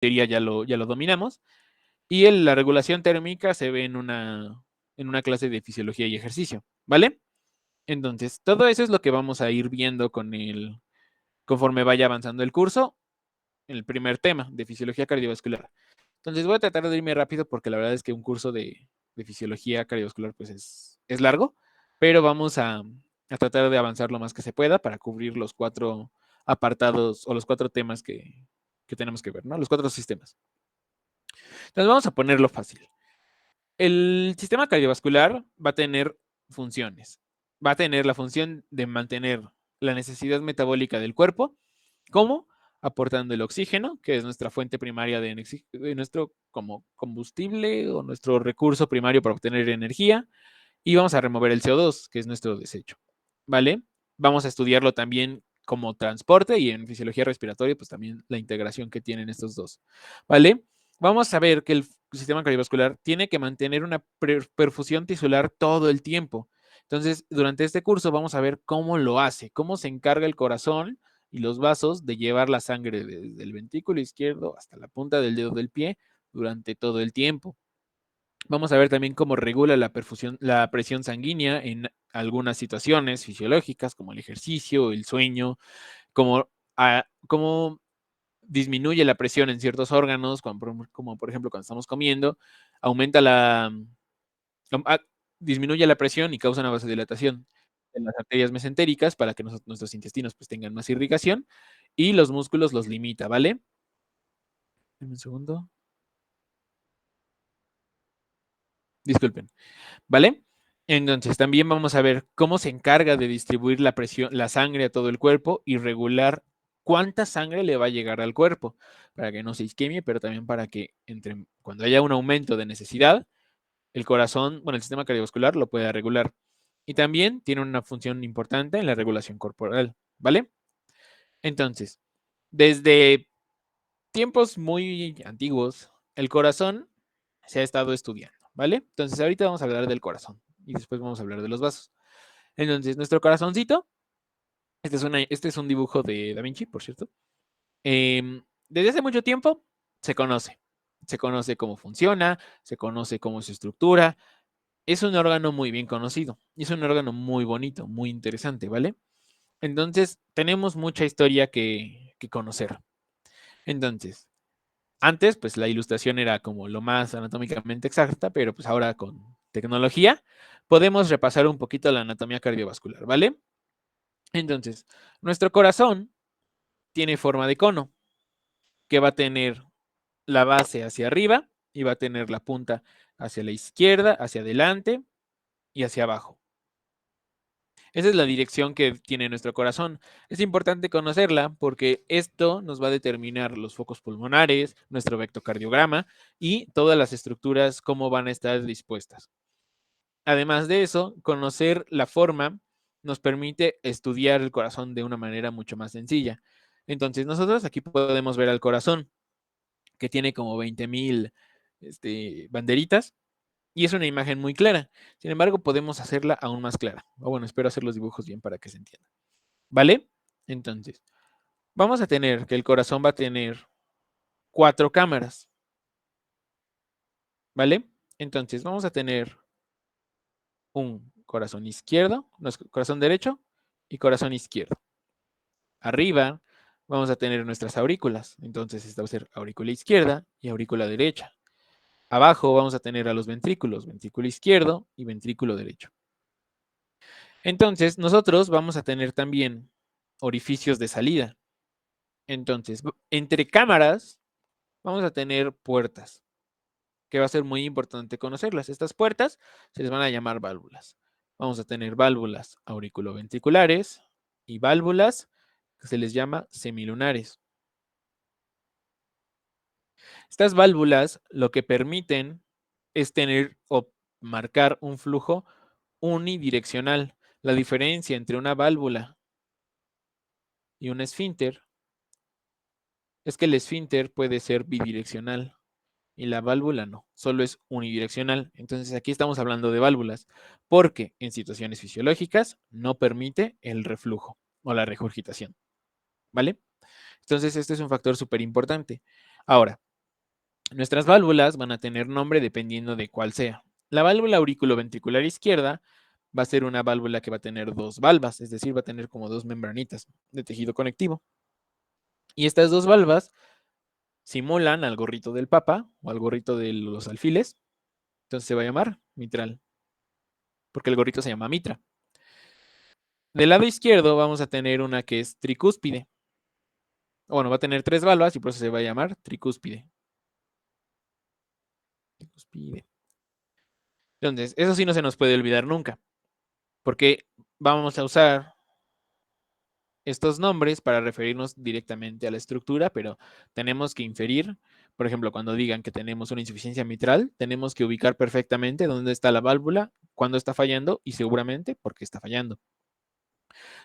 teoría ya lo dominamos. Y la regulación térmica se ve en una clase de fisiología y ejercicio, ¿vale? Entonces, todo eso es lo que vamos a ir viendo conforme vaya avanzando el curso, el primer tema de fisiología cardiovascular. Entonces, voy a tratar de irme rápido porque la verdad es que un curso de fisiología cardiovascular pues es largo, pero vamos a tratar de avanzar lo más que se pueda para cubrir los 4 apartados o los 4 temas que tenemos que ver, ¿no? Los 4 sistemas. Entonces, vamos a ponerlo fácil. El sistema cardiovascular va a tener funciones. Va a tener la función de mantener la necesidad metabólica del cuerpo. ¿Cómo? Aportando el oxígeno, que es nuestra fuente primaria de nuestro como combustible o nuestro recurso primario para obtener energía. Y vamos a remover el CO2, que es nuestro desecho. ¿Vale? Vamos a estudiarlo también como transporte y en fisiología respiratoria, pues también la integración que tienen estos dos. ¿Vale? Vamos a ver que el sistema cardiovascular tiene que mantener una perfusión tisular todo el tiempo. Entonces, durante este curso vamos a ver cómo lo hace, cómo se encarga el corazón y los vasos de llevar la sangre desde el ventrículo izquierdo hasta la punta del dedo del pie durante todo el tiempo. Vamos a ver también cómo regula la presión sanguínea en algunas situaciones fisiológicas, como el ejercicio, el sueño, cómo disminuye la presión en ciertos órganos, como por ejemplo cuando estamos comiendo, disminuye la presión y causa una vasodilatación en las arterias mesentéricas para que nuestros intestinos pues tengan más irrigación y los músculos los limita, ¿vale? Dame un segundo. Disculpen. ¿Vale? Entonces, también vamos a ver cómo se encarga de distribuir la sangre a todo el cuerpo y regular cuánta sangre le va a llegar al cuerpo, para que no se isquemie, pero también para que cuando haya un aumento de necesidad, el corazón, bueno, el sistema cardiovascular lo pueda regular. Y también tiene una función importante en la regulación corporal, ¿vale? Entonces, desde tiempos muy antiguos, el corazón se ha estado estudiando, ¿vale? Entonces, ahorita vamos a hablar del corazón y después vamos a hablar de los vasos. Entonces, nuestro corazoncito, este es un dibujo de Da Vinci, por cierto. Desde hace mucho tiempo se conoce. Se conoce cómo funciona, se conoce cómo se estructura. Es un órgano muy bien conocido. Y es un órgano muy bonito, muy interesante, ¿vale? Entonces, tenemos mucha historia que conocer. Entonces, antes, pues la ilustración era como lo más anatómicamente exacta, pero pues ahora con tecnología podemos repasar un poquito la anatomía cardiovascular, ¿vale? Entonces, nuestro corazón tiene forma de cono, que va a tener la base hacia arriba y va a tener la punta hacia la izquierda, hacia adelante y hacia abajo. Esa es la dirección que tiene nuestro corazón. Es importante conocerla porque esto nos va a determinar los focos pulmonares, nuestro vectocardiograma y todas las estructuras, cómo van a estar dispuestas. Además de eso, conocer la forma nos permite estudiar el corazón de una manera mucho más sencilla. Entonces, nosotros aquí podemos ver al corazón, que tiene como 20,000 banderitas, y es una imagen muy clara. Sin embargo, podemos hacerla aún más clara. O bueno, espero hacer los dibujos bien para que se entienda. ¿Vale? Entonces, vamos a tener que el corazón va a tener 4 cámaras. ¿Vale? Entonces, vamos a tener un corazón izquierdo, corazón derecho y corazón izquierdo. Arriba vamos a tener nuestras aurículas. Entonces, esta va a ser aurícula izquierda y aurícula derecha. Abajo vamos a tener a los ventrículos, ventrículo izquierdo y ventrículo derecho. Entonces, nosotros vamos a tener también orificios de salida. Entonces, entre cámaras vamos a tener puertas, que va a ser muy importante conocerlas. Estas puertas se les van a llamar válvulas. Vamos a tener válvulas auriculoventriculares y válvulas que se les llama semilunares. Estas válvulas lo que permiten es tener o marcar un flujo unidireccional. La diferencia entre una válvula y un esfínter es que el esfínter puede ser bidireccional y la válvula no, solo es unidireccional. Entonces aquí estamos hablando de válvulas, porque en situaciones fisiológicas no permite el reflujo o la regurgitación, ¿vale? Entonces este es un factor súper importante. Ahora, Nuestras válvulas van a tener nombre dependiendo de cuál sea. La válvula auriculoventricular izquierda va a ser una válvula que va a tener dos valvas, es decir, va a tener como dos membranitas de tejido conectivo. Y estas dos valvas simulan al gorrito del Papa o al gorrito de los alfiles. Entonces se va a llamar mitral, porque el gorrito se llama mitra. Del lado izquierdo vamos a tener una que es tricúspide. Bueno, va a tener tres valvas y por eso se va a llamar tricúspide. Tricúspide. Entonces, eso sí no se nos puede olvidar nunca, porque vamos a usar estos nombres para referirnos directamente a la estructura, pero tenemos que inferir, por ejemplo, cuando digan que tenemos una insuficiencia mitral, tenemos que ubicar perfectamente dónde está la válvula, cuándo está fallando y seguramente por qué está fallando.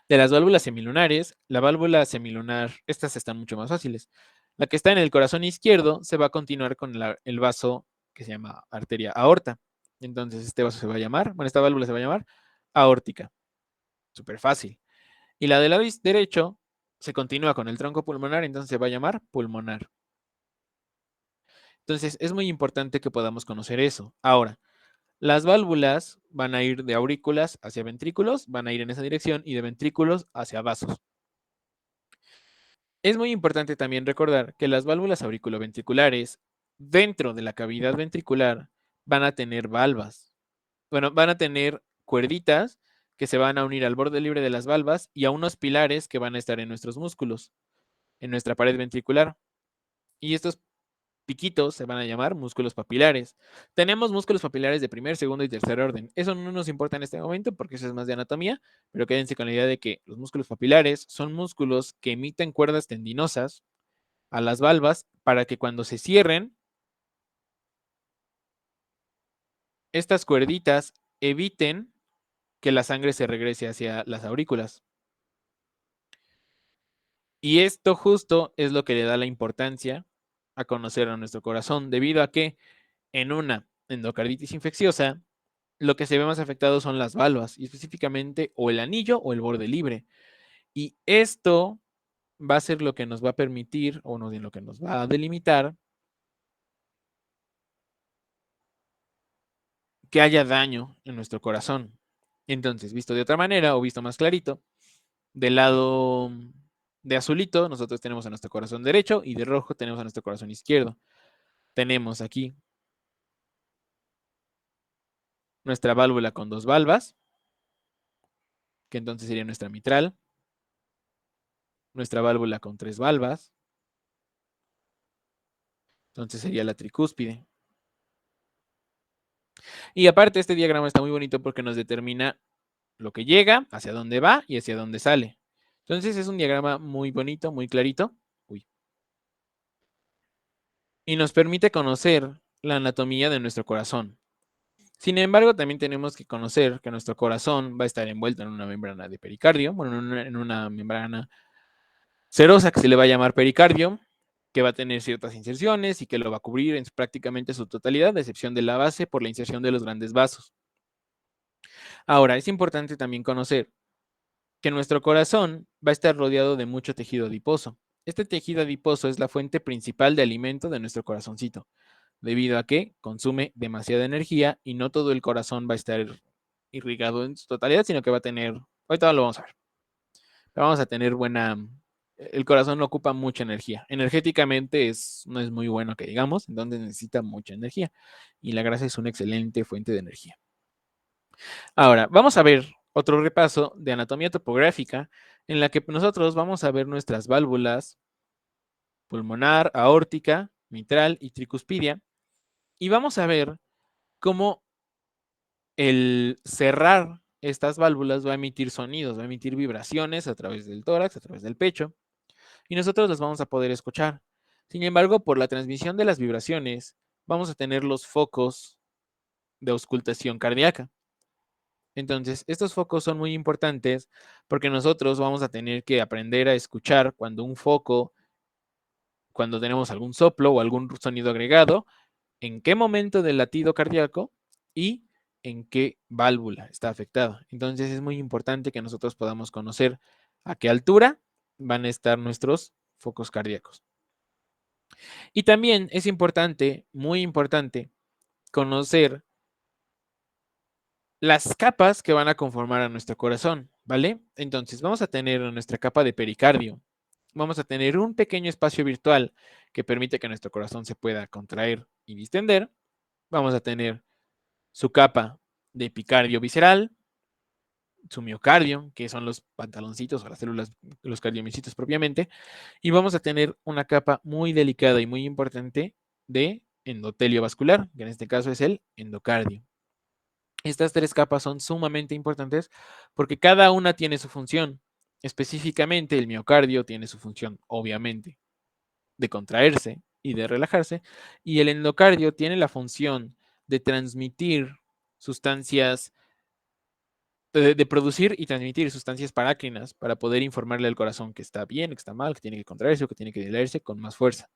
De las válvulas semilunares, la válvula semilunar, estas están mucho más fáciles. La que está en el corazón izquierdo se va a continuar con el vaso que se llama arteria aorta. Entonces, este vaso se va a llamar, bueno, esta válvula se va a llamar aórtica. Súper fácil. Y la del lado derecho se continúa con el tronco pulmonar, entonces se va a llamar pulmonar. Entonces, es muy importante que podamos conocer eso. Ahora, las válvulas van a ir de aurículas hacia ventrículos, van a ir en esa dirección, y de ventrículos hacia vasos. Es muy importante también recordar que las válvulas auriculoventriculares dentro de la cavidad ventricular van a tener valvas. Bueno, van a tener cuerditas que se van a unir al borde libre de las valvas y a unos pilares que van a estar en nuestros músculos, en nuestra pared ventricular. Y estos piquitos se van a llamar músculos papilares. Tenemos músculos papilares de primer, segundo y tercer orden. Eso no nos importa en este momento porque eso es más de anatomía, pero quédense con la idea de que los músculos papilares son músculos que emiten cuerdas tendinosas a las valvas para que cuando se cierren, estas cuerditas eviten que la sangre se regrese hacia las aurículas. Y esto justo es lo que le da la importancia a conocer a nuestro corazón, debido a que en una endocarditis infecciosa, lo que se ve más afectado son las valvas, y específicamente o el anillo o el borde libre. Y esto va a ser lo que nos va a permitir, o no bien lo que nos va a delimitar, que haya daño en nuestro corazón. Entonces, visto de otra manera o visto más clarito, del lado de azulito nosotros tenemos a nuestro corazón derecho y de rojo tenemos a nuestro corazón izquierdo. Tenemos aquí nuestra válvula con dos valvas, que entonces sería nuestra mitral, nuestra válvula con tres valvas, entonces sería la tricúspide. Y aparte este diagrama está muy bonito porque nos determina lo que llega, hacia dónde va y hacia dónde sale. Entonces es un diagrama muy bonito, muy clarito. Uy. Y nos permite conocer la anatomía de nuestro corazón. Sin embargo, también tenemos que conocer que nuestro corazón va a estar envuelto en una membrana de pericardio, bueno, en una membrana serosa que se le va a llamar pericardio, que va a tener ciertas inserciones y que lo va a cubrir en prácticamente su totalidad, a excepción de la base por la inserción de los grandes vasos. Ahora, es importante también conocer que nuestro corazón va a estar rodeado de mucho tejido adiposo. Este tejido adiposo es la fuente principal de alimento de nuestro corazoncito, debido a que consume demasiada energía y no todo el corazón va a estar irrigado en su totalidad, sino que va a tener, ahorita lo vamos a ver, vamos a tener el corazón no ocupa mucha energía. Energéticamente no es muy bueno que digamos, entonces necesita mucha energía y la grasa es una excelente fuente de energía. Ahora, vamos a ver otro repaso de anatomía topográfica en la que nosotros vamos a ver nuestras válvulas pulmonar, aórtica, mitral y tricuspidia y vamos a ver cómo el cerrar estas válvulas va a emitir sonidos, va a emitir vibraciones a través del tórax, a través del pecho, y nosotros las vamos a poder escuchar. Sin embargo, por la transmisión de las vibraciones, vamos a tener los focos de auscultación cardíaca. Entonces, estos focos son muy importantes porque nosotros vamos a tener que aprender a escuchar cuando un foco, cuando tenemos algún soplo o algún sonido agregado, en qué momento del latido cardíaco y en qué válvula está afectada. Entonces, es muy importante que nosotros podamos conocer a qué altura van a estar nuestros focos cardíacos. Y también es importante, muy importante, conocer las capas que van a conformar a nuestro corazón, ¿vale? Entonces, vamos a tener nuestra capa de pericardio. Vamos a tener un pequeño espacio virtual que permite que nuestro corazón se pueda contraer y distender. Vamos a tener su capa de epicardio visceral, su miocardio, que son los pantaloncitos o las células, los cardiomiocitos propiamente, y vamos a tener una capa muy delicada y muy importante de endotelio vascular, que en este caso es el endocardio. Estas tres capas son sumamente importantes porque cada una tiene su función. Específicamente, el miocardio tiene su función, obviamente, de contraerse y de relajarse, y el endocardio tiene la función de transmitir sustancias, de producir y transmitir sustancias parácrinas para poder informarle al corazón que está bien, que está mal, que tiene que contraerse o que tiene que dilatarse con más fuerza.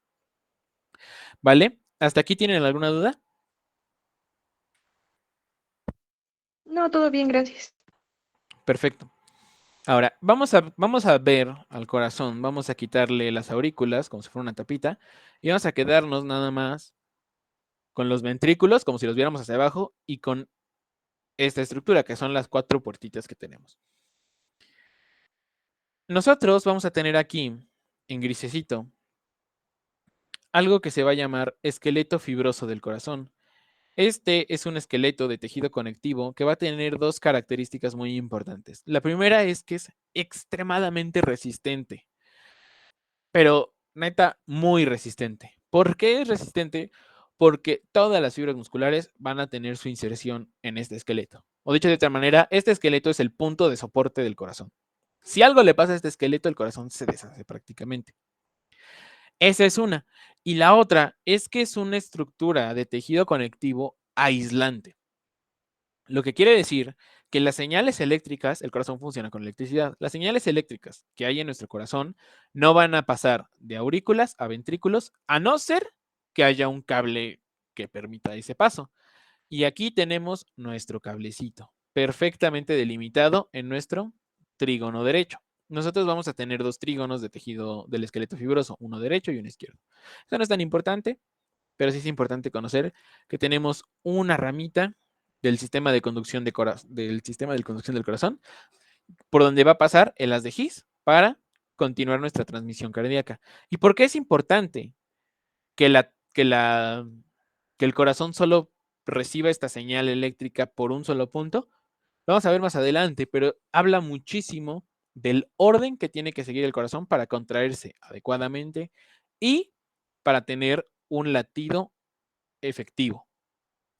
¿Vale? ¿Hasta aquí tienen alguna duda? No, todo bien, gracias. Perfecto. Ahora, vamos a ver al corazón, vamos a quitarle las aurículas como si fuera una tapita y vamos a quedarnos nada más con los ventrículos, como si los viéramos hacia abajo, y con esta estructura, que son las 4 puertitas que tenemos. Nosotros vamos a tener aquí, en grisecito, algo que se va a llamar esqueleto fibroso del corazón. Este es un esqueleto de tejido conectivo que va a tener dos características muy importantes. La primera es que es extremadamente resistente, pero neta, muy resistente. ¿Por qué es resistente? Porque todas las fibras musculares van a tener su inserción en este esqueleto. O dicho de otra manera, este esqueleto es el punto de soporte del corazón. Si algo le pasa a este esqueleto, el corazón se deshace prácticamente. Esa es una. Y la otra es que es una estructura de tejido conectivo aislante. Lo que quiere decir que las señales eléctricas, el corazón funciona con electricidad, las señales eléctricas que hay en nuestro corazón no van a pasar de aurículas a ventrículos, a no ser que haya un cable que permita ese paso. Y aquí tenemos nuestro cablecito, perfectamente delimitado en nuestro trígono derecho. Nosotros vamos a tener dos trígonos de tejido del esqueleto fibroso, uno derecho y uno izquierdo. Eso no es tan importante, pero sí es importante conocer que tenemos una ramita del sistema de conducción del sistema de conducción del corazón, por donde va a pasar el haz de His para continuar nuestra transmisión cardíaca. ¿Y por qué es importante que, que el corazón solo reciba esta señal eléctrica por un solo punto? Lo vamos a ver más adelante, pero habla muchísimo del orden que tiene que seguir el corazón para contraerse adecuadamente y para tener un latido efectivo.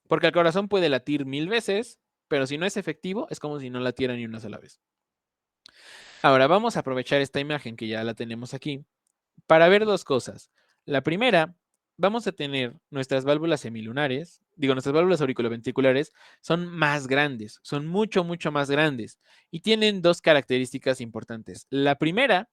Porque el corazón puede latir 1000 veces, pero si no es efectivo, es como si no latiera ni una sola vez. Ahora vamos a aprovechar esta imagen que ya la tenemos aquí para ver dos cosas. La primera, vamos a tener nuestras válvulas semilunares, digo, nuestras válvulas auriculoventriculares son más grandes, son mucho, mucho más grandes y tienen dos características importantes. La primera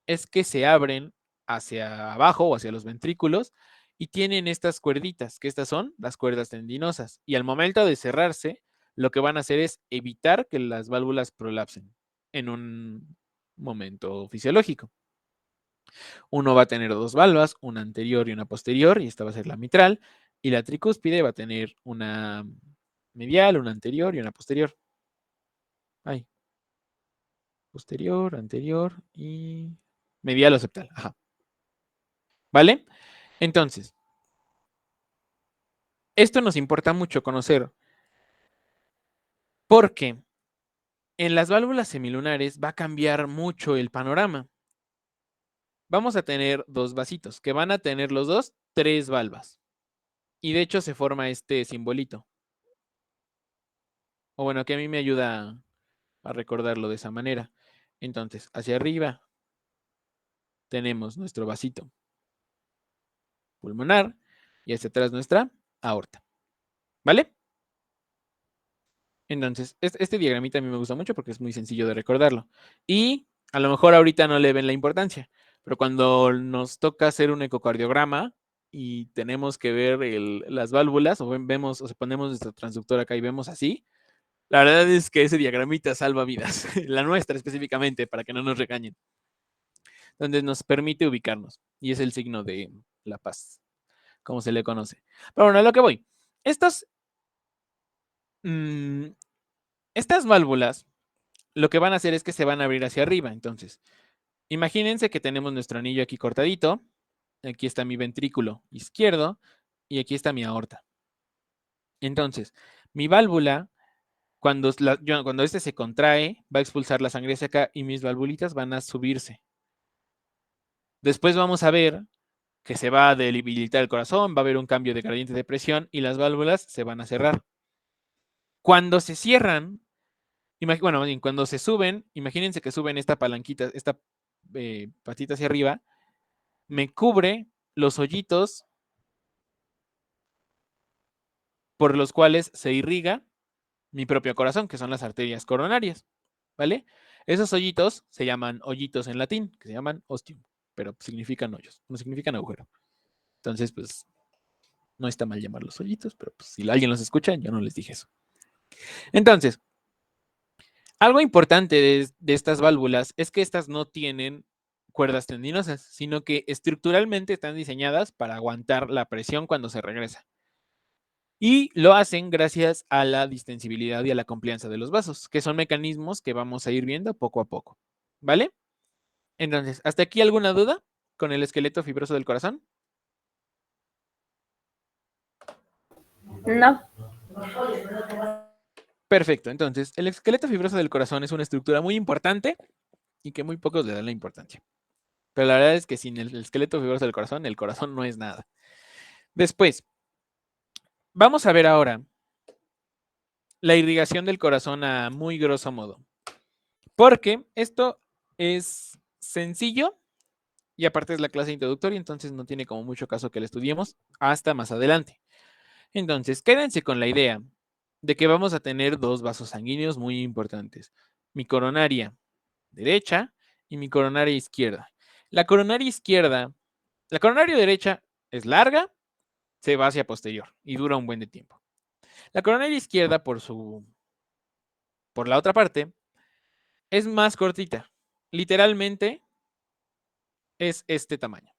es que se abren hacia abajo o hacia los ventrículos y tienen estas cuerditas, que estas son las cuerdas tendinosas. Y al momento de cerrarse, lo que van a hacer es evitar que las válvulas prolapsen en un momento fisiológico. Uno va a tener dos valvas, una anterior y una posterior, y esta va a ser la mitral, y la tricúspide va a tener una medial, una anterior y una posterior. Ay, posterior, anterior y medial o septal. Ajá. ¿Vale? Entonces, esto nos importa mucho conocer porque en las válvulas semilunares va a cambiar mucho el panorama. Vamos a tener dos vasitos que van a tener los dos tres valvas. Y de hecho se forma este simbolito. O bueno, que a mí me ayuda a recordarlo de esa manera. Entonces, hacia arriba tenemos nuestro vasito pulmonar y hacia atrás nuestra aorta. ¿Vale? Entonces, este diagramita a mí me gusta mucho porque es muy sencillo de recordarlo. Y a lo mejor ahorita no le ven la importancia, pero cuando nos toca hacer un ecocardiograma y tenemos que ver las válvulas o vemos o ponemos nuestro transductor acá y vemos así, la verdad es que ese diagramita salva vidas, la nuestra específicamente, para que no nos regañen, donde nos permite ubicarnos y es el signo La Paz, como se le conoce. Pero bueno, a lo que voy. Estas válvulas lo que van a hacer es que se van a abrir hacia arriba. Entonces, imagínense que tenemos nuestro anillo aquí cortadito. Aquí está mi ventrículo izquierdo y aquí está mi aorta. Entonces, mi válvula, cuando este se contrae, va a expulsar la sangre hacia acá y mis valvulitas van a subirse. Después vamos a ver que se va a debilitar el corazón, va a haber un cambio de gradiente de presión y las válvulas se van a cerrar. Cuando se cierran, bueno, cuando se suben, imagínense que suben esta palanquita, esta patita hacia arriba, me cubre los hoyitos por los cuales se irriga mi propio corazón, que son las arterias coronarias, ¿vale? Esos hoyitos se llaman hoyitos en latín, que se llaman ostium, pero significan hoyos, no significan agujero. Entonces, pues, no está mal llamarlos hoyitos, pero pues, si alguien los escucha, yo no les dije eso. Entonces, algo importante de estas válvulas es que estas no tienen cuerdas tendinosas, sino que estructuralmente están diseñadas para aguantar la presión cuando se regresa. Y lo hacen gracias a la distensibilidad y a la complianza de los vasos, que son mecanismos que vamos a ir viendo poco a poco. ¿Vale? Entonces, ¿hasta aquí alguna duda con el esqueleto fibroso del corazón? No. Perfecto. Entonces, el esqueleto fibroso del corazón es una estructura muy importante y que muy pocos le dan la importancia. Pero la verdad es que sin el esqueleto fibroso del corazón, el corazón no es nada. Después, vamos a ver ahora la irrigación del corazón a muy grosso modo. Porque esto es sencillo y aparte es la clase introductoria, entonces no tiene como mucho caso que la estudiemos hasta más adelante. Entonces, quédense con la idea de que vamos a tener dos vasos sanguíneos muy importantes. Mi coronaria derecha y mi coronaria izquierda. La coronaria derecha es larga, se va hacia posterior y dura un buen de tiempo. La coronaria izquierda, por la otra parte, es más cortita. Literalmente es este tamaño.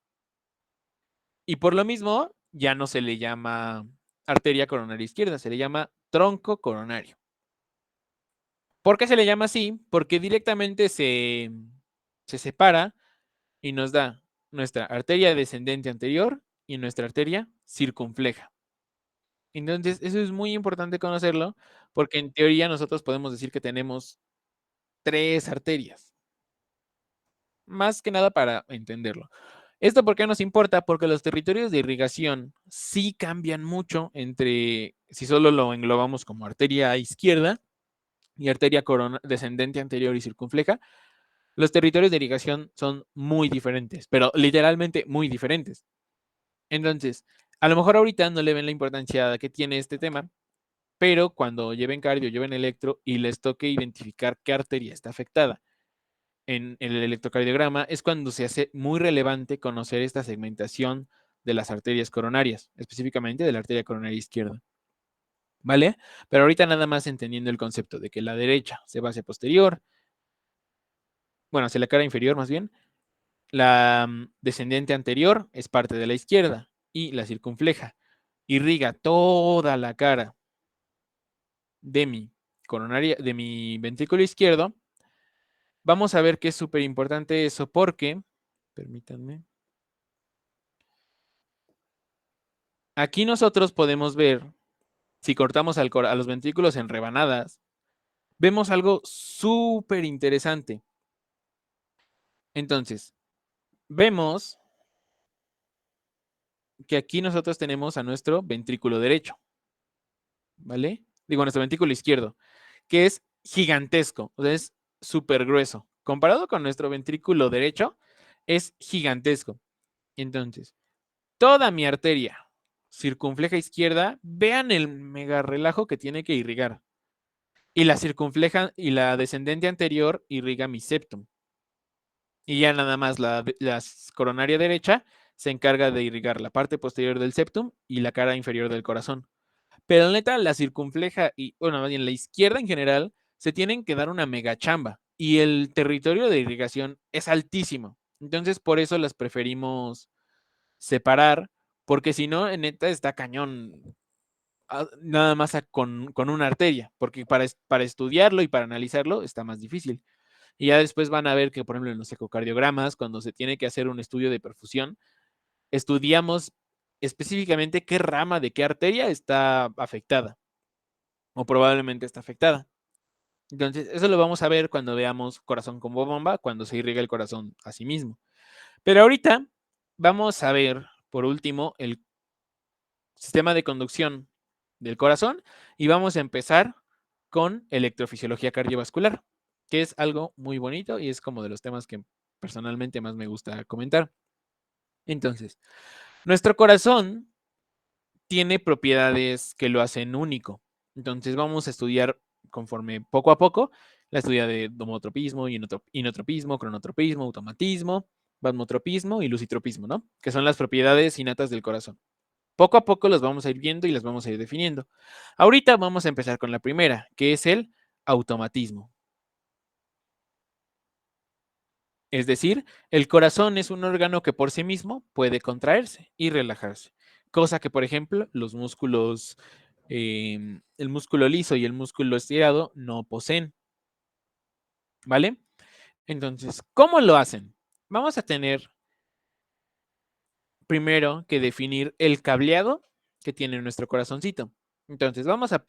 Y por lo mismo, ya no se le llama arteria coronaria izquierda, se le llama tronco coronario. ¿Por qué se le llama así? Porque directamente se separa y nos da nuestra arteria descendente anterior y nuestra arteria circunfleja. Entonces, eso es muy importante conocerlo, porque en teoría nosotros podemos decir que tenemos 3 arterias. Más que nada para entenderlo. ¿Esto por qué nos importa? Porque los territorios de irrigación sí cambian mucho entre, si solo lo englobamos como arteria izquierda y arteria descendente anterior y circunfleja, los territorios de irrigación son muy diferentes, pero literalmente muy diferentes. Entonces, a lo mejor ahorita no le ven la importancia que tiene este tema, pero cuando lleven cardio, lleven electro y les toque identificar qué arteria está afectada en el electrocardiograma, es cuando se hace muy relevante conocer esta segmentación de las arterias coronarias, específicamente de la arteria coronaria izquierda. ¿Vale? Pero ahorita nada más entendiendo el concepto de que la derecha se va hacia posterior, bueno, hacia la cara inferior más bien, la descendente anterior es parte de la izquierda y la circunfleja irriga toda la cara de mi coronaria, de mi ventrículo izquierdo. Vamos a ver que es súper importante eso porque, permítanme, aquí nosotros podemos ver, si cortamos a los ventrículos en rebanadas, vemos algo súper interesante. Entonces, vemos que aquí nosotros tenemos a nuestro ventrículo derecho, ¿vale? Digo, nuestro ventrículo izquierdo, que es gigantesco, o sea, es súper grueso. Comparado con nuestro ventrículo derecho, es gigantesco. Entonces, toda mi arteria circunfleja izquierda, vean el mega relajo que tiene que irrigar. Y la circunfleja y la descendente anterior irriga mi septum. Y ya nada más la coronaria derecha se encarga de irrigar la parte posterior del septum y la cara inferior del corazón. Pero neta, la circunfleja y, bueno, más bien la izquierda en general, se tienen que dar una mega chamba. Y el territorio de irrigación es altísimo. Entonces, por eso las preferimos separar, porque si no, neta, está cañón nada más con una arteria, porque para estudiarlo y para analizarlo está más difícil. Y ya después van a ver que, por ejemplo, en los ecocardiogramas, cuando se tiene que hacer un estudio de perfusión, estudiamos específicamente qué rama de qué arteria está afectada o probablemente está afectada. Entonces, eso lo vamos a ver cuando veamos corazón como bomba, cuando se irriga el corazón a sí mismo. Pero ahorita vamos a ver, por último, el sistema de conducción del corazón y vamos a empezar con electrofisiología cardiovascular, que es algo muy bonito y es como de los temas que personalmente más me gusta comentar. Entonces, nuestro corazón tiene propiedades que lo hacen único. Entonces, vamos a estudiar conforme poco a poco la estudia de domotropismo, inotropismo, cronotropismo, automatismo, vasmotropismo y lucitropismo, ¿no? Que son las propiedades innatas del corazón. Poco a poco los vamos a ir viendo y las vamos a ir definiendo. Ahorita vamos a empezar con la primera, que es el automatismo. Es decir, el corazón es un órgano que por sí mismo puede contraerse y relajarse, cosa que, por ejemplo, los músculos, el músculo liso y el músculo estirado no poseen, ¿vale? Entonces, ¿cómo lo hacen? Vamos a tener primero que definir el cableado que tiene nuestro corazoncito. Entonces, vamos a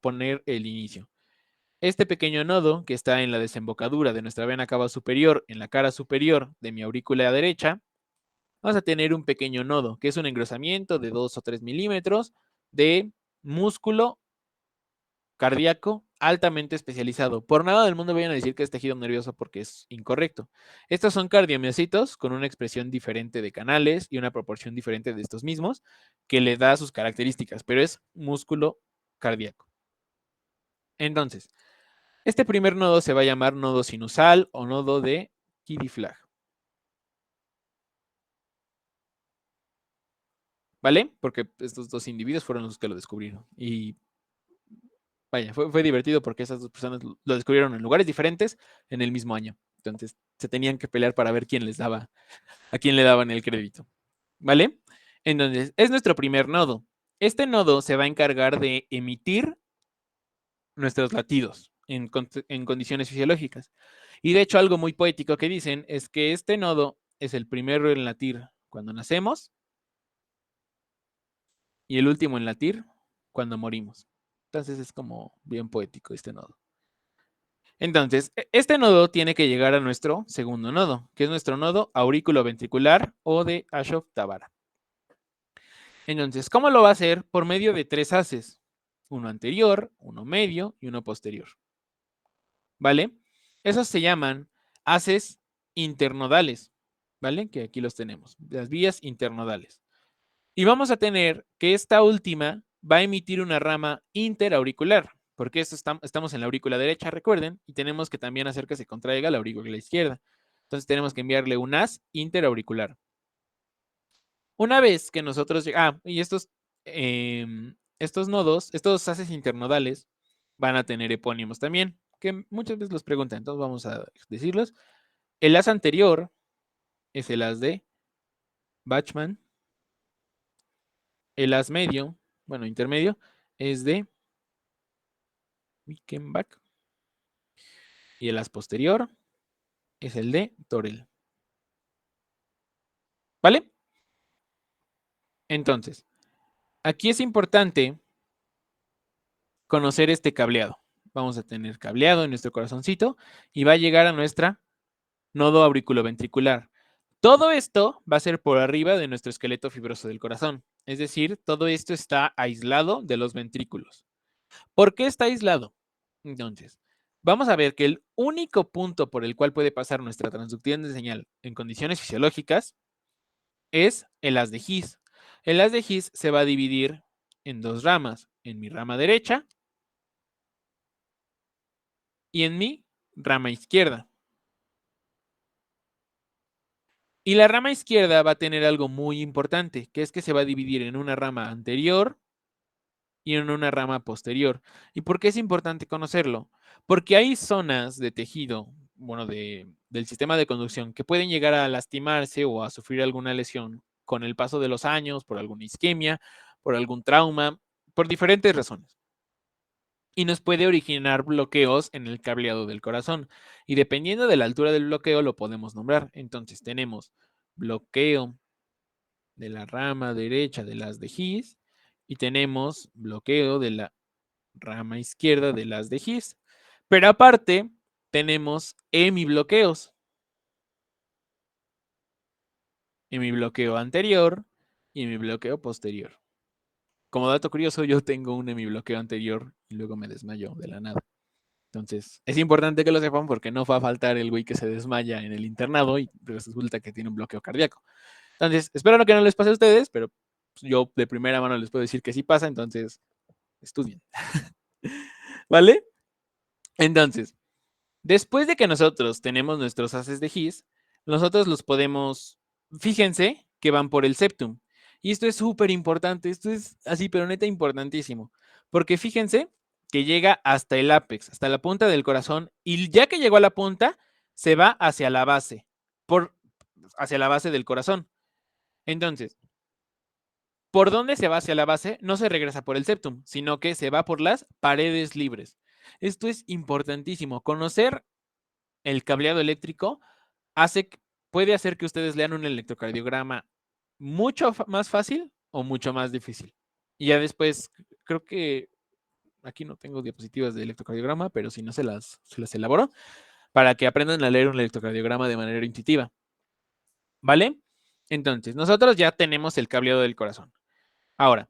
poner el inicio. Este pequeño nodo que está en la desembocadura de nuestra vena cava superior, en la cara superior de mi aurícula derecha, vamos a tener un pequeño nodo, que es un engrosamiento de 2 o 3 milímetros de músculo cardíaco altamente especializado. Por nada del mundo vayan a decir que es tejido nervioso porque es incorrecto. Estos son cardiomiocitos con una expresión diferente de canales y una proporción diferente de estos mismos que le da sus características, pero es músculo cardíaco. Entonces, este primer nodo se va a llamar nodo sinusal o nodo de Kiddy-Flag. ¿Vale? Porque estos dos individuos fueron los que lo descubrieron. Y vaya, fue divertido porque esas dos personas lo descubrieron en lugares diferentes en el mismo año. Entonces se tenían que pelear para ver quién les daba, a quién le daban el crédito. ¿Vale? Entonces, es nuestro primer nodo. Este nodo se va a encargar de emitir nuestros latidos en condiciones fisiológicas. Y de hecho, algo muy poético que dicen es que este nodo es el primero en latir cuando nacemos y el último en latir cuando morimos. Entonces es como bien poético este nodo. Entonces, este nodo tiene que llegar a nuestro segundo nodo, que es nuestro nodo aurículo-ventricular o de Ashok-Tavara. Entonces, ¿cómo lo va a hacer? Por medio de 3 haces, uno anterior, uno medio y uno posterior. ¿Vale? Esos se llaman haces internodales, ¿vale? Que aquí los tenemos, las vías internodales. Y vamos a tener que esta última va a emitir una rama interauricular, porque esto estamos en la aurícula derecha, recuerden, y tenemos que también hacer que se contraiga la aurícula izquierda. Entonces tenemos que enviarle un haz interauricular. Una vez que nosotros... y estos nodos, estos haces internodales, van a tener epónimos también, que muchas veces los preguntan, entonces vamos a decirlos. El haz anterior es el haz de Bachmann. El haz medio, bueno, intermedio, es de Wickenbach. Y el haz posterior es el de Torel. ¿Vale? Entonces, aquí es importante conocer este cableado. Vamos a tener cableado en nuestro corazoncito y va a llegar a nuestra nodo auriculoventricular. Todo esto va a ser por arriba de nuestro esqueleto fibroso del corazón. Es decir, todo esto está aislado de los ventrículos. ¿Por qué está aislado? Entonces, vamos a ver que el único punto por el cual puede pasar nuestra transducción de señal en condiciones fisiológicas es el haz de His. El haz de His se va a dividir en dos ramas, en mi rama derecha y en mi rama izquierda. Y la rama izquierda va a tener algo muy importante, que es que se va a dividir en una rama anterior y en una rama posterior. ¿Y por qué es importante conocerlo? Porque hay zonas de tejido, bueno, del sistema de conducción que pueden llegar a lastimarse o a sufrir alguna lesión con el paso de los años, por alguna isquemia, por algún trauma, por diferentes razones. Y nos puede originar bloqueos en el cableado del corazón. Y dependiendo de la altura del bloqueo, lo podemos nombrar. Entonces tenemos bloqueo de la rama derecha de las de His y tenemos bloqueo de la rama izquierda de las de His. Pero aparte, tenemos hemibloqueos. Hemibloqueo anterior y hemibloqueo posterior. Como dato curioso, yo tengo un hemibloqueo anterior y luego me desmayo de la nada. Entonces, es importante que lo sepan porque no va a faltar el güey que se desmaya en el internado y resulta que tiene un bloqueo cardíaco. Entonces, espero que no les pase a ustedes, pero yo de primera mano les puedo decir que sí pasa, entonces estudien. ¿Vale? Entonces, después de que nosotros tenemos nuestros haces de His, nosotros los podemos, fíjense que van por el septum. Y esto es súper importante, esto es así, pero neta importantísimo. Porque fíjense que llega hasta el ápex, hasta la punta del corazón, y ya que llegó a la punta, se va hacia la base, hacia la base del corazón. Entonces, ¿por dónde se va hacia la base? No se regresa por el septum, sino que se va por las paredes libres. Esto es importantísimo. Conocer el cableado eléctrico puede hacer que ustedes lean un electrocardiograma mucho más fácil o mucho más difícil. Y ya después, creo que aquí no tengo diapositivas de electrocardiograma, pero si no se las elaboro para que aprendan a leer un electrocardiograma de manera intuitiva. ¿Vale? Entonces, nosotros ya tenemos el cableado del corazón. Ahora,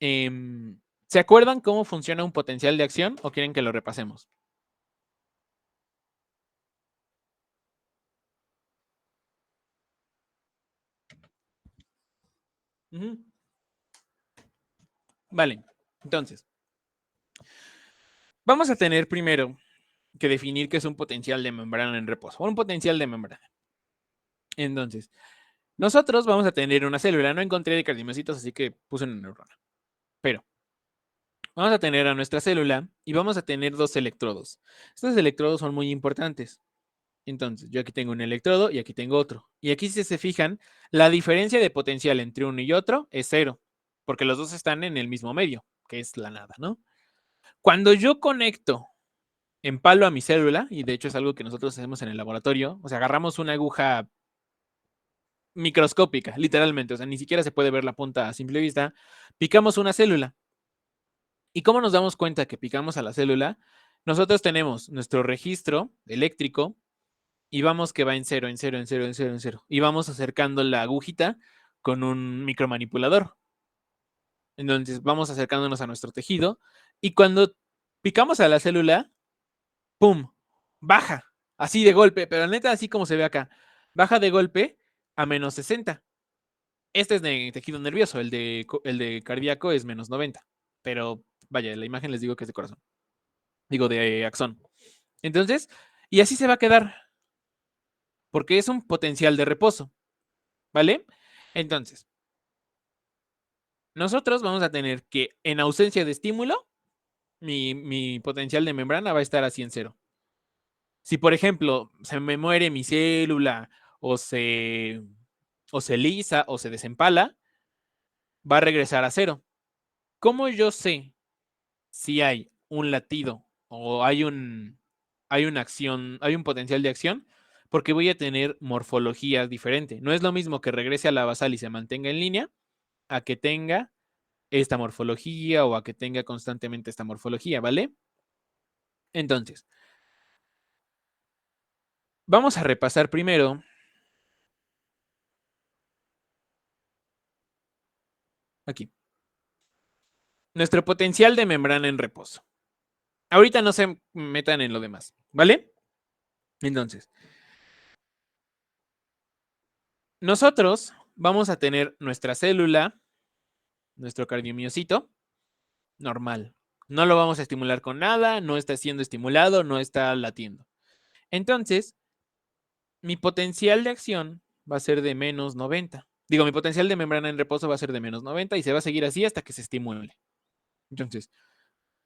¿se acuerdan cómo funciona un potencial de acción o quieren que lo repasemos? Vale, entonces, vamos a tener primero que definir qué es un potencial de membrana en reposo o un potencial de membrana. Entonces, nosotros vamos a tener una célula. No encontré de cardiomiocitos, así que puse una neurona. Pero vamos a tener a nuestra célula y vamos a tener dos electrodos. Estos electrodos son muy importantes. Entonces, yo aquí tengo un electrodo y aquí tengo otro. Y aquí, si se fijan, la diferencia de potencial entre uno y otro es cero, porque los dos están en el mismo medio, que es la nada, ¿no? Cuando yo conecto empalo a mi célula, y de hecho es algo que nosotros hacemos en el laboratorio, o sea, agarramos una aguja microscópica, literalmente, o sea, ni siquiera se puede ver la punta a simple vista, picamos una célula. ¿Y cómo nos damos cuenta que picamos a la célula? Nosotros tenemos nuestro registro eléctrico y vamos que va en cero, en cero, en cero, en cero, en cero. Y vamos acercando la agujita con un micromanipulador. Entonces vamos acercándonos a nuestro tejido y cuando picamos a la célula, ¡pum! Baja, así de golpe, pero neta, así como se ve acá. Baja de golpe a menos 60. Este es de tejido nervioso, el de cardíaco es menos 90. Pero vaya, la imagen les digo que es de corazón. Digo, de axón. Entonces, y así se va a quedar, porque es un potencial de reposo. ¿Vale? Entonces, nosotros vamos a tener que en ausencia de estímulo, mi potencial de membrana va a estar así en cero. Si, por ejemplo, se me muere mi célula o se lisa o se desempala, va a regresar a cero. ¿Cómo yo sé si hay un latido o hay una acción, hay un potencial de acción? Porque voy a tener morfología diferente. No es lo mismo que regrese a la basal y se mantenga en línea a que tenga esta morfología o a que tenga constantemente esta morfología, ¿vale? Entonces, vamos a repasar primero aquí. Nuestro potencial de membrana en reposo. Ahorita no se metan en lo demás, ¿vale? Entonces, nosotros vamos a tener nuestra célula, nuestro cardiomiocito, normal. No lo vamos a estimular con nada, no está siendo estimulado, no está latiendo. Entonces, mi potencial de acción va a ser de menos 90. Digo, mi potencial de membrana en reposo va a ser de menos 90 y se va a seguir así hasta que se estimule. Entonces,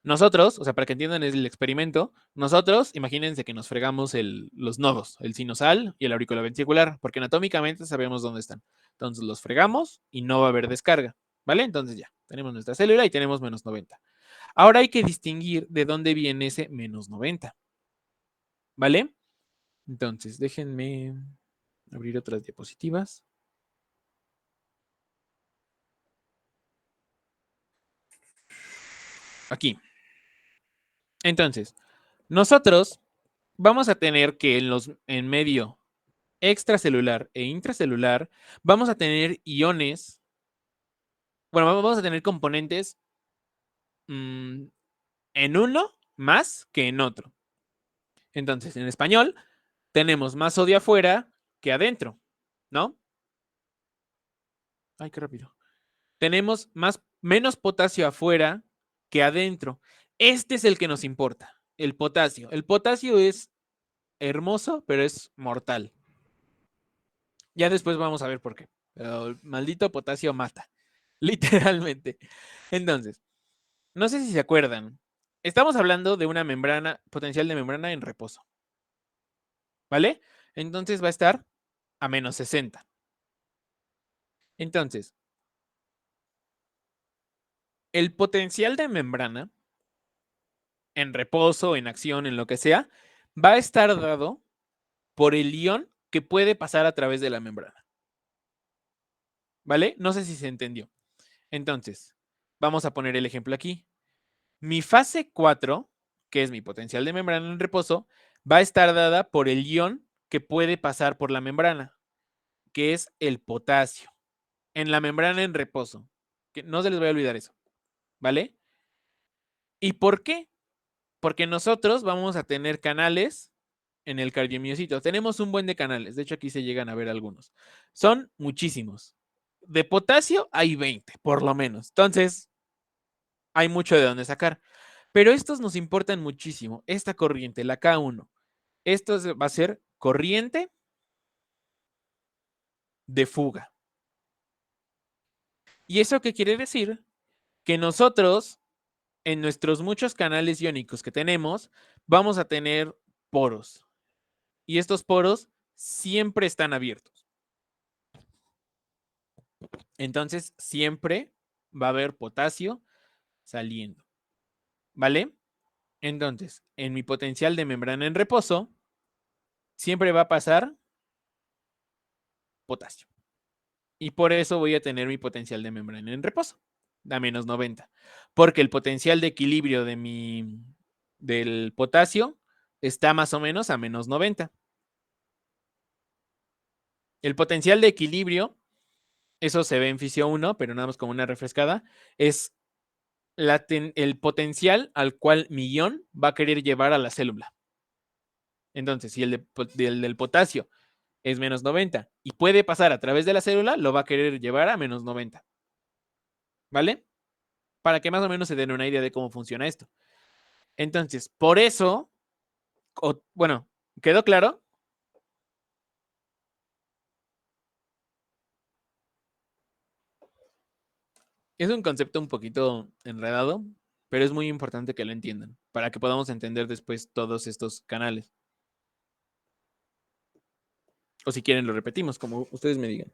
Nosotros, o sea, para que entiendan el experimento, nosotros, imagínense que nos fregamos los nodos, el sinusal y el auriculoventricular, porque anatómicamente sabemos dónde están. Entonces los fregamos y no va a haber descarga, ¿vale? Entonces ya, tenemos nuestra célula y tenemos menos 90. Ahora hay que distinguir de dónde viene ese menos 90, ¿vale? Entonces, déjenme abrir otras diapositivas. Aquí. Entonces, nosotros vamos a tener que en medio extracelular e intracelular vamos a tener iones, bueno, vamos a tener componentes en uno más que en otro. Entonces, en español, tenemos más sodio afuera que adentro, ¿no? Ay, qué rápido. Tenemos menos potasio afuera que adentro. Este es el que nos importa, el potasio. El potasio es hermoso, pero es mortal. Ya después vamos a ver por qué. Pero el maldito potasio mata, literalmente. Entonces, no sé si se acuerdan. Estamos hablando de una membrana, potencial de membrana en reposo. ¿Vale? Entonces va a estar a menos 60. Entonces, el potencial de membrana en reposo, en acción, en lo que sea, va a estar dado por el ion que puede pasar a través de la membrana. ¿Vale? No sé si se entendió. Entonces, vamos a poner el ejemplo aquí. Mi fase 4, que es mi potencial de membrana en reposo, va a estar dada por el ion que puede pasar por la membrana, que es el potasio, en la membrana en reposo. Que no se les voy a olvidar eso, ¿vale? ¿Y por qué? Porque nosotros vamos a tener canales en el cardiomiocito. Tenemos un buen de canales, de hecho aquí se llegan a ver algunos. Son muchísimos. De potasio hay 20, por lo menos. Entonces, hay mucho de dónde sacar. Pero estos nos importan muchísimo. Esta corriente, la K1, esto va a ser corriente de fuga. ¿Y eso qué quiere decir? Que nosotros, en nuestros muchos canales iónicos que tenemos, vamos a tener poros. Y estos poros siempre están abiertos. Entonces, siempre va a haber potasio saliendo. ¿Vale? Entonces, en mi potencial de membrana en reposo, siempre va a pasar potasio. Y por eso voy a tener mi potencial de membrana en reposo, a menos 90. Porque el potencial de equilibrio del potasio está más o menos a menos 90. El potencial de equilibrio, eso se ve en fisio 1, pero nada más como una refrescada, es el potencial al cual mi ion va a querer llevar a la célula. Entonces, si el del potasio es menos 90 y puede pasar a través de la célula, lo va a querer llevar a menos 90. ¿Vale? Para que más o menos se den una idea de cómo funciona esto. Entonces, por eso, bueno, ¿quedó claro? Es un concepto un poquito enredado, pero es muy importante que lo entiendan para que podamos entender después todos estos canales. O si quieren lo repetimos, como ustedes me digan.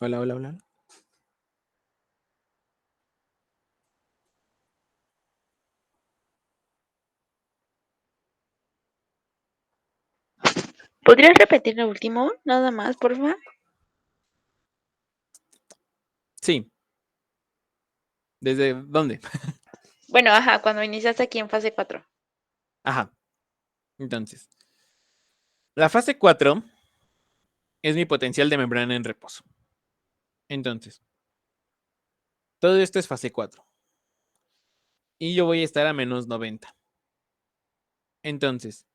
Hola, hola, hola. ¿Podrías repetir lo último? Nada más, por favor. Sí. ¿Desde dónde? Bueno, ajá, cuando iniciaste aquí en fase 4. Ajá. Entonces, la fase 4 es mi potencial de membrana en reposo. Entonces, todo esto es fase 4. Y yo voy a estar a menos 90. Entonces,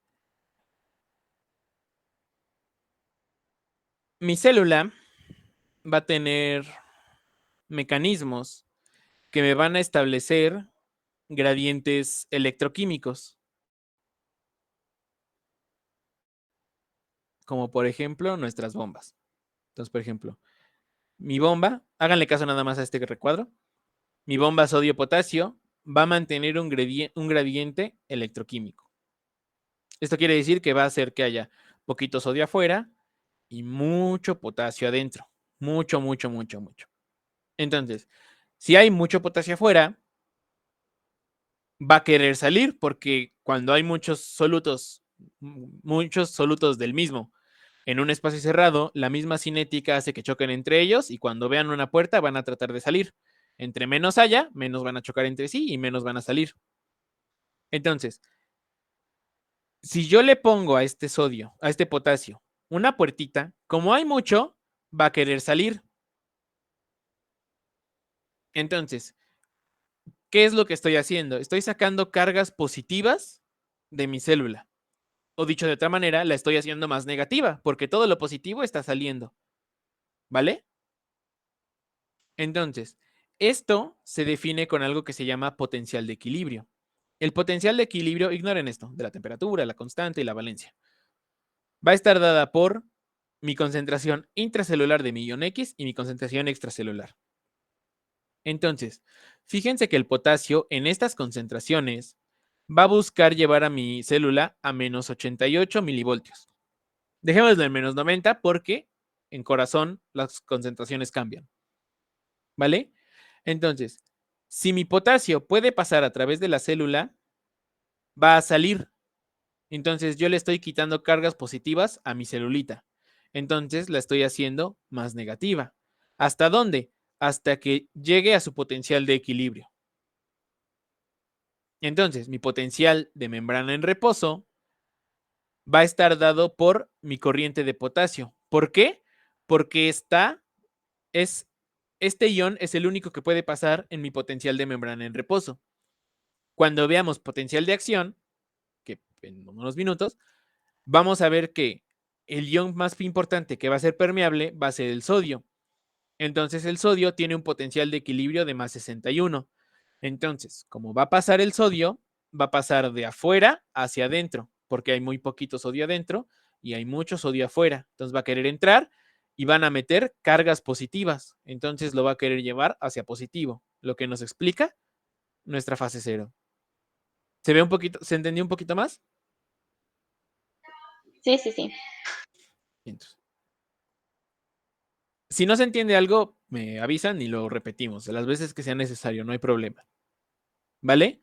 mi célula va a tener mecanismos que me van a establecer gradientes electroquímicos. como por ejemplo nuestras bombas. Entonces, por ejemplo, mi bomba, háganle caso nada más a este recuadro, mi bomba sodio-potasio va a mantener un gradiente electroquímico. Esto quiere decir que va a hacer que haya poquito sodio afuera y mucho potasio adentro. Mucho, mucho, mucho, mucho. Entonces, si hay mucho potasio afuera, va a querer salir porque cuando hay muchos solutos del mismo en un espacio cerrado, la misma cinética hace que choquen entre ellos y cuando vean una puerta van a tratar de salir. Entre menos haya, menos van a chocar entre sí y menos van a salir. Entonces, si yo le pongo a este sodio, a este potasio, una puertita, como hay mucho, va a querer salir. Entonces, ¿qué es lo que estoy haciendo? Estoy sacando cargas positivas de mi célula. O dicho de otra manera, la estoy haciendo más negativa, porque todo lo positivo está saliendo. ¿Vale? Entonces, esto se define con algo que se llama potencial de equilibrio. El potencial de equilibrio, ignoren esto, de la temperatura, la constante y la valencia. Va a estar dada por mi concentración intracelular de mi ion X y mi concentración extracelular. Entonces, fíjense que el potasio en estas concentraciones va a buscar llevar a mi célula a menos 88 milivoltios. Dejémoslo en menos 90 porque en corazón las concentraciones cambian. ¿Vale? Entonces, si mi potasio puede pasar a través de la célula, va a salir. Entonces, yo le estoy quitando cargas positivas a mi celulita. Entonces, la estoy haciendo más negativa. ¿Hasta dónde? Hasta que llegue a su potencial de equilibrio. Entonces, mi potencial de membrana en reposo va a estar dado por mi corriente de potasio. ¿Por qué? Porque este ion es el único que puede pasar en mi potencial de membrana en reposo. Cuando veamos potencial de acción, que en unos minutos, vamos a ver que el ion más importante que va a ser permeable va a ser el sodio. Entonces el sodio tiene un potencial de equilibrio de más 61. Entonces, como va a pasar el sodio, va a pasar de afuera hacia adentro, porque hay muy poquito sodio adentro y hay mucho sodio afuera. Entonces va a querer entrar y van a meter cargas positivas. Entonces lo va a querer llevar hacia positivo, lo que nos explica nuestra fase cero. ¿Se ve un poquito, se entendió un poquito más? Sí, sí, sí. Entonces, si no se entiende algo, me avisan y lo repetimos las veces que sea necesario, no hay problema. ¿Vale?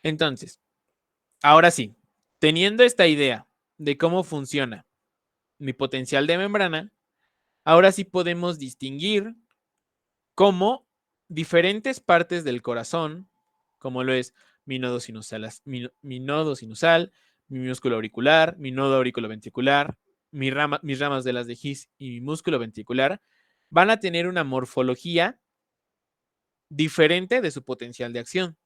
Entonces, ahora sí, teniendo esta idea de cómo funciona mi potencial de membrana, ahora sí podemos distinguir cómo diferentes partes del corazón, como lo es mi nodo sinusal, mi nodo sinusal, mi músculo auricular, mi nodo auriculoventricular, mis ramas de las de His y mi músculo ventricular, van a tener una morfología diferente de su potencial de acción.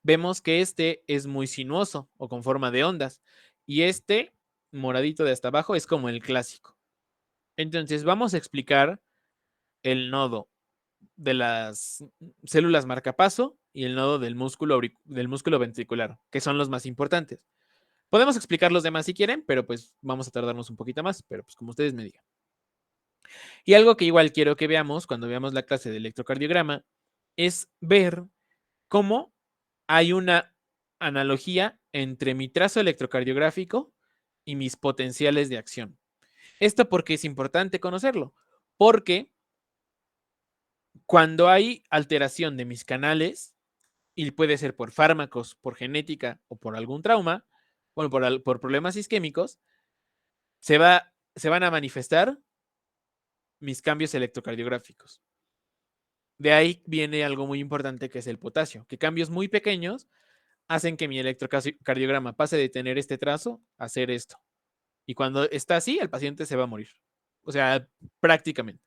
Vemos que este es muy sinuoso o con forma de ondas y este moradito de hasta abajo es como el clásico. Entonces vamos a explicar el nodo de las células marcapaso y el nodo del músculo ventricular, que son los más importantes. Podemos explicar los demás si quieren, pero pues vamos a tardarnos un poquito más, pero pues como ustedes me digan. Y algo que igual quiero que veamos cuando veamos la clase de electrocardiograma es ver cómo hay una analogía entre mi trazo electrocardiográfico y mis potenciales de acción. Esto porque es importante conocerlo, porque cuando hay alteración de mis canales, y puede ser por fármacos, por genética o por algún trauma, bueno, por problemas isquémicos, se van a manifestar mis cambios electrocardiográficos. De ahí viene algo muy importante que es el potasio, que cambios muy pequeños hacen que mi electrocardiograma pase de tener este trazo a hacer esto. Y cuando está así, el paciente se va a morir. O sea, prácticamente.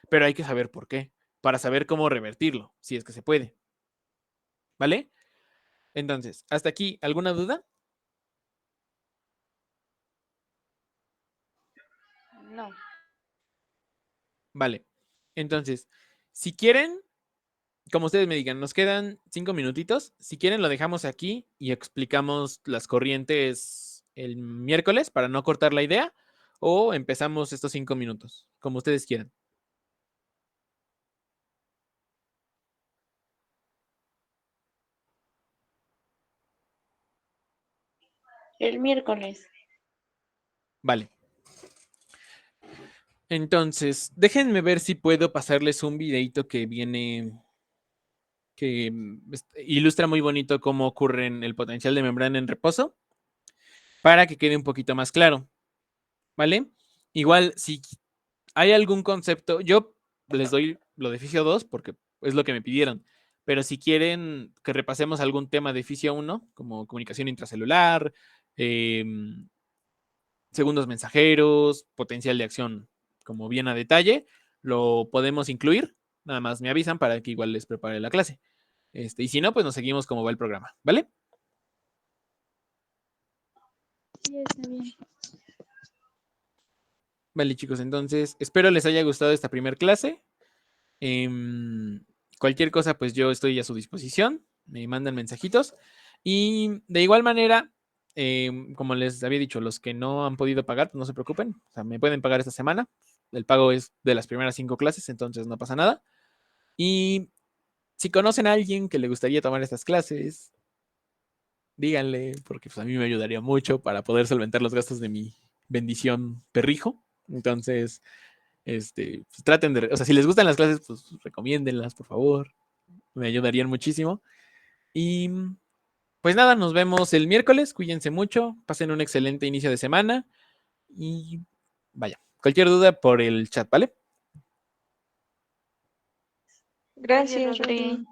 Pero hay que saber por qué, para saber cómo revertirlo, si es que se puede. ¿Vale? Entonces, hasta aquí, ¿alguna duda? No. Vale. Entonces, si quieren, como ustedes me digan, nos quedan 5 minutitos. Si quieren, lo dejamos aquí y explicamos las corrientes el miércoles para no cortar la idea o empezamos estos 5 minutos, como ustedes quieran. El miércoles. Vale. Entonces, déjenme ver si puedo pasarles un videito que viene, que ilustra muy bonito cómo ocurre en el potencial de membrana en reposo, para que quede un poquito más claro, ¿vale? Igual, si hay algún concepto, yo les doy lo de Fisio 2 porque es lo que me pidieron, pero si quieren que repasemos algún tema de Fisio 1, como comunicación intracelular, segundos mensajeros, potencial de acción, como bien a detalle, lo podemos incluir. Nada más me avisan para que igual les prepare la clase. Y si no, pues nos seguimos como va el programa, ¿vale? Sí, está bien. Vale, chicos, entonces espero les haya gustado esta primera clase. Cualquier cosa, pues yo estoy a su disposición. Me mandan mensajitos. Y de igual manera, como les había dicho, los que no han podido pagar, pues no se preocupen. O sea, me pueden pagar esta semana. El pago es de las primeras 5 clases, entonces no pasa nada. Y si conocen a alguien que le gustaría tomar estas clases, díganle, porque pues, a mí me ayudaría mucho para poder solventar los gastos de mi bendición perrijo. Entonces, pues, traten de, o sea, si les gustan las clases, pues recomiéndenlas, por favor. Me ayudarían muchísimo. Y pues nada, nos vemos el miércoles. Cuídense mucho, pasen un excelente inicio de semana y vaya, cualquier duda por el chat, ¿vale? Gracias, Rodri. Rodri.